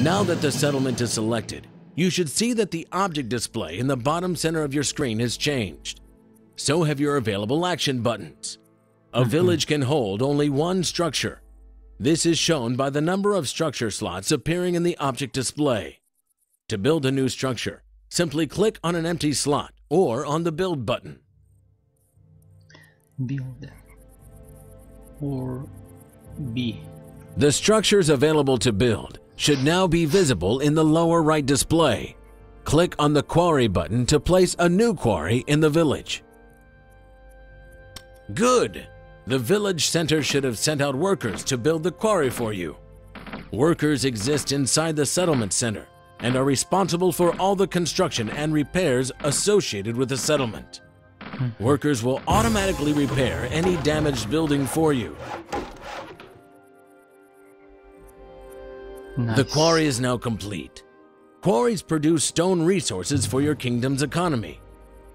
Now that the settlement is selected, you should see that the object display in the bottom center of your screen has changed. So have your available action buttons. A village can hold only one structure. This is shown by the number of structure slots appearing in the object display. To build a new structure, simply click on an empty slot or on the Build button. Build or B. The structures available to build should now be visible in the lower right display. Click on the Quarry button to place a new quarry in the village. Good! The village center should have sent out workers to build the quarry for you. Workers exist inside the settlement center and are responsible for all the construction and repairs associated with the settlement. Workers will automatically repair any damaged building for you. Nice. The quarry is now complete. Quarries produce stone resources for your kingdom's economy.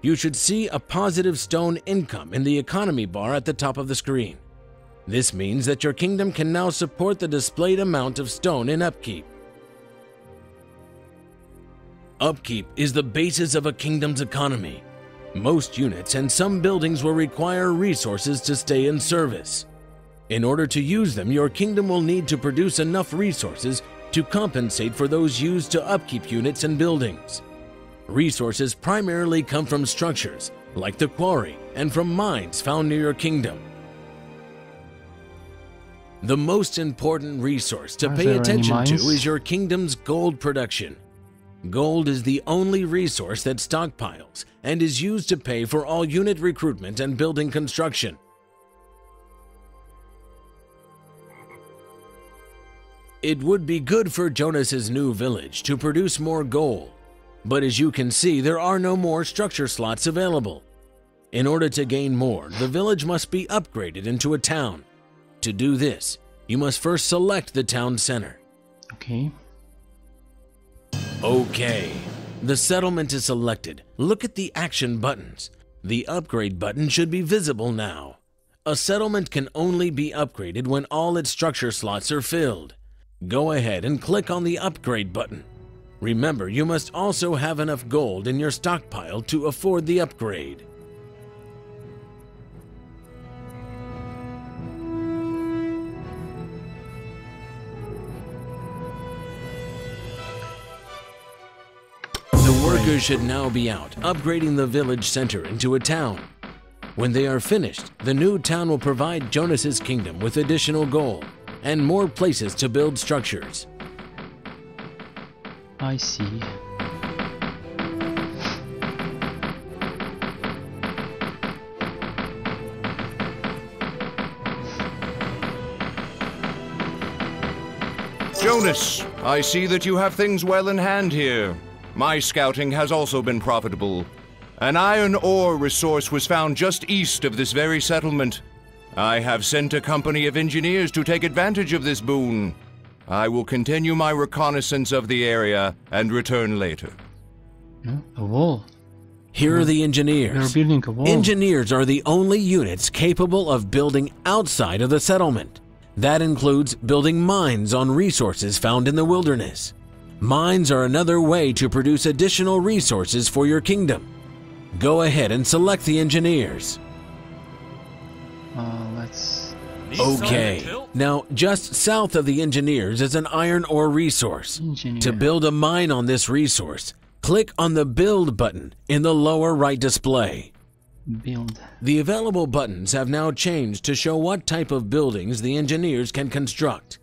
You should see a positive stone income in the economy bar at the top of the screen. This means that your kingdom can now support the displayed amount of stone in upkeep. Upkeep is the basis of a kingdom's economy. Most units and some buildings will require resources to stay in service. In order to use them, your kingdom will need to produce enough resources to compensate for those used to upkeep units and buildings. Resources primarily come from structures, like the quarry, and from mines found near your kingdom. The most important resource to pay attention to is your kingdom's gold production. Gold is the only resource that stockpiles and is used to pay for all unit recruitment and building construction. It would be good for Jonas's new village to produce more gold, but as you can see, there are no more structure slots available. In order to gain more, the village must be upgraded into a town. To do this, you must first select the town center. Okay. Okay, the settlement is selected. Look at the action buttons. The upgrade button should be visible now. A settlement can only be upgraded when all its structure slots are filled. Go ahead and click on the upgrade button. Remember, you must also have enough gold in your stockpile to afford the upgrade. The workers should now be out, upgrading the village center into a town. When they are finished, the new town will provide Jonas's kingdom with additional gold and more places to build structures. I see. Jonas, I see that you have things well in hand here. My scouting has also been profitable. An iron ore resource was found just east of this very settlement. I have sent a company of engineers to take advantage of this boon. I will continue my reconnaissance of the area and return later. A wall. Here are the engineers. They're building a wall. Engineers are the only units capable of building outside of the settlement. That includes building mines on resources found in the wilderness. Mines are another way to produce additional resources for your kingdom. Go ahead and select the engineers. Let's... Okay, now just south of the engineers is an iron ore resource. To build a mine on this resource, click on the Build button in the lower right display. Build. The available buttons have now changed to show what type of buildings the engineers can construct.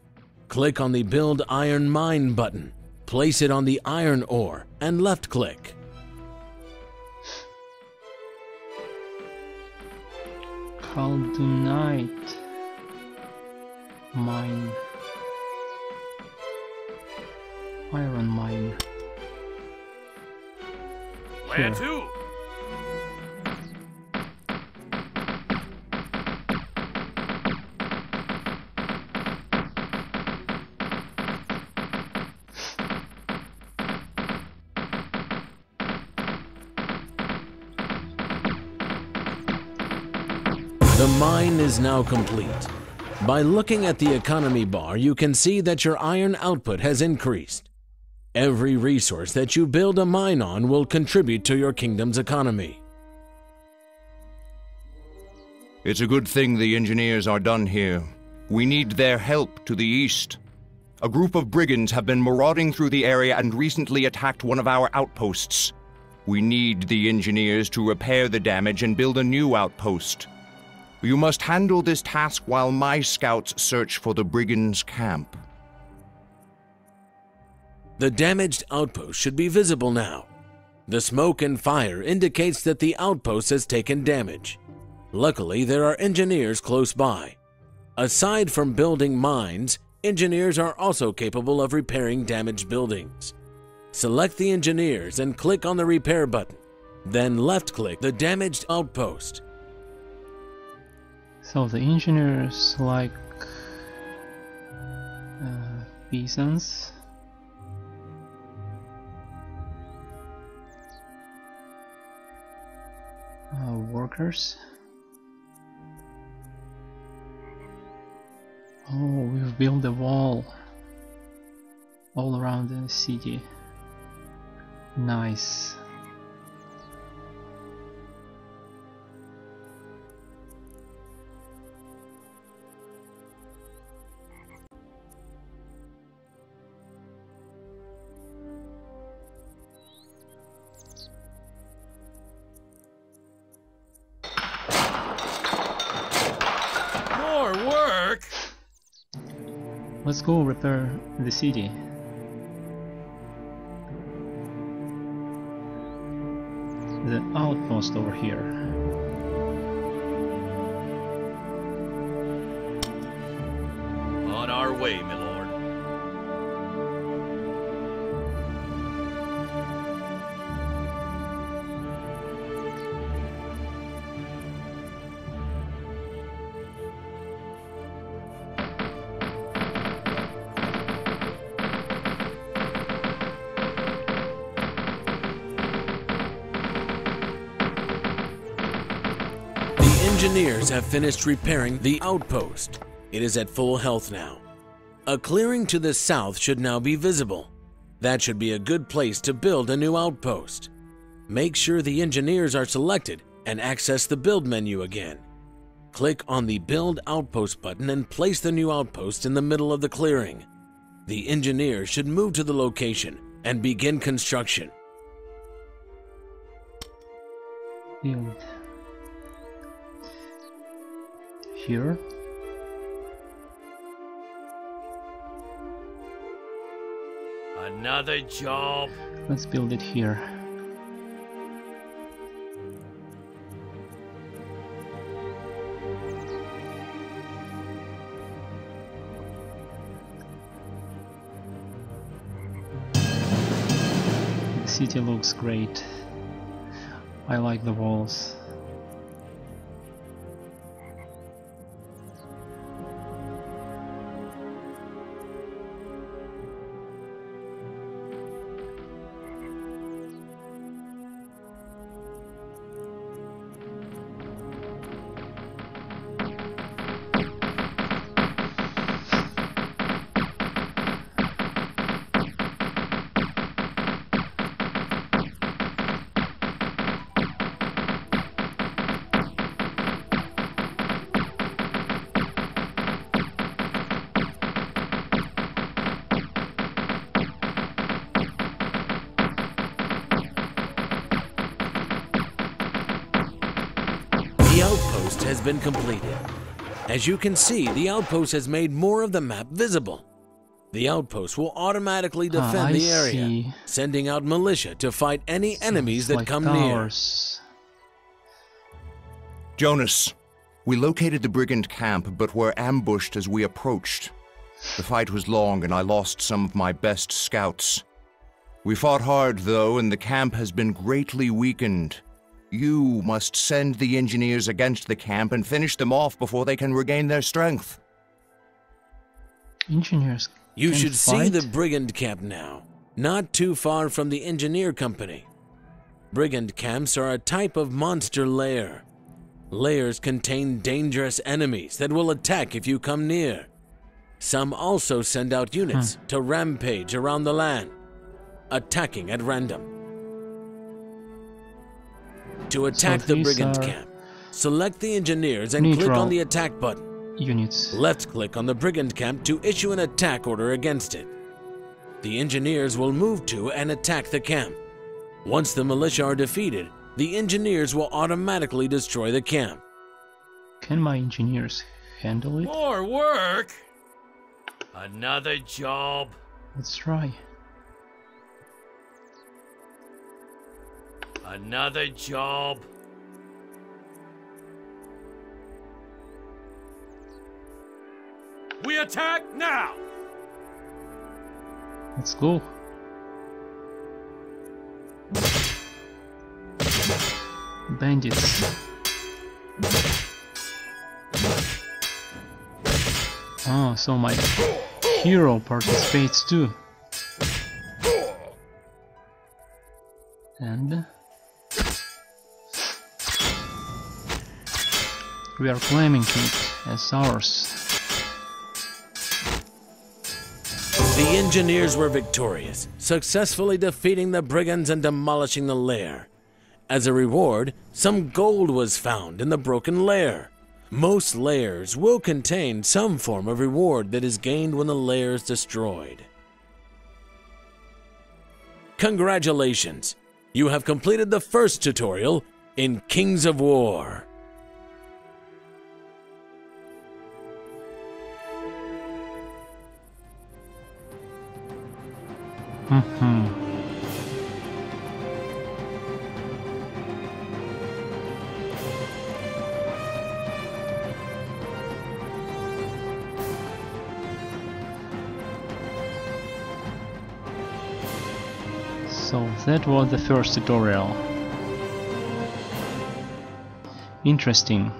Click on the Build Iron Mine button. Place it on the iron ore and left click. Caldonite mine. Iron mine. Where to? The mine is now complete. By looking at the economy bar, you can see that your iron output has increased. Every resource that you build a mine on will contribute to your kingdom's economy. It's a good thing the engineers are done here. We need their help to the east. A group of brigands have been marauding through the area and recently attacked one of our outposts. We need the engineers to repair the damage and build a new outpost. You must handle this task while my scouts search for the brigands' camp. The damaged outpost should be visible now. The smoke and fire indicates that the outpost has taken damage. Luckily, there are engineers close by. Aside from building mines, engineers are also capable of repairing damaged buildings. Select the engineers and click on the repair button. Then left-click the damaged outpost. So the engineers like peasants. Workers. Oh, we've built a wall all around the city. Nice. More work! Let's go repair the city. The outpost over here. On our way, my lord. Engineers have finished repairing the outpost. It is at full health now. A clearing to the south should now be visible. That should be a good place to build a new outpost. Make sure the engineers are selected and access the build menu again. Click on the Build Outpost button and place the new outpost in the middle of the clearing. The engineers should move to the location and begin construction. Build. Here. Another job. Let's build it here. The city looks great. I like the walls. The outpost has been completed. As you can see, the outpost has made more of the map visible. The outpost will automatically defend the area, sending out militia to fight any enemies that come near. Jonas, we located the brigand camp, but were ambushed as we approached. The fight was long and I lost some of my best scouts. We fought hard, though, and the camp has been greatly weakened. You must send the engineers against the camp and finish them off before they can regain their strength. Engineers You can should see fight? the brigand camp now, not too far from the engineer company. Brigand camps are a type of monster lair. Lairs contain dangerous enemies that will attack if you come near. Some also send out units to rampage around the land. attacking at random. To attack the these brigand are camp, select the engineers and click neutral on the attack button. units. Left-click on the brigand camp to issue an attack order against it. The engineers will move to and attack the camp. Once the militia are defeated, the engineers will automatically destroy the camp. Can my engineers handle it? More work? Another job? Let's try. Another job? We attack now! Let's go. Bandits. Oh, so my hero participates too. And we are claiming it as ours. The engineers were victorious, successfully defeating the brigands and demolishing the lair. As a reward, some gold was found in the broken lair. Most lairs will contain some form of reward that is gained when the lair is destroyed. Congratulations! You have completed the first tutorial in Kings of War. So that was the first tutorial. Interesting.